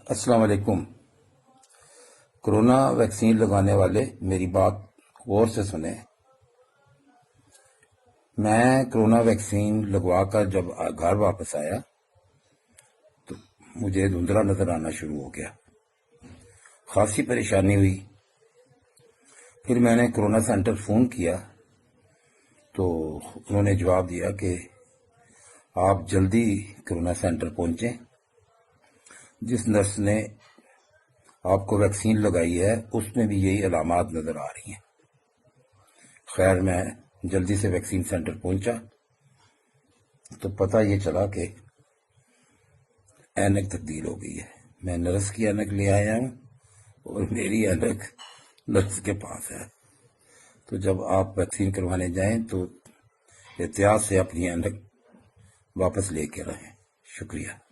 السلام علیکم۔ Corona vaccine لگانے والے میری بات غور سے سنیں۔ میں کورونا ویکسین لگوا کر جب گھر واپس آیا تو مجھے دھندلا نظر آنا شروع ہو گیا، خاصی پریشانی ہوئی۔ پھر میں نے کورونا سینٹر فون کیا تو انہوں نے جواب دیا کہ آپ جلدی کورونا سینٹر پہنچیں، جس نرس نے آپ کو ویکسین لگائی ہے اس میں بھی یہی علامات نظر آ رہی ہیں۔ خیر میں جلدی سے ویکسین سینٹر پہنچا تو پتہ یہ چلا کہ اینک تبدیل ہو گئی ہے۔ میں نرس کی اینک لے آیا ہوں اور میری اینک نرس کے پاس ہے۔ تو جب آپ ویکسین کروانے جائیں تو احتیاط سے اپنی اینک واپس لے کے رہیں۔ شکریہ۔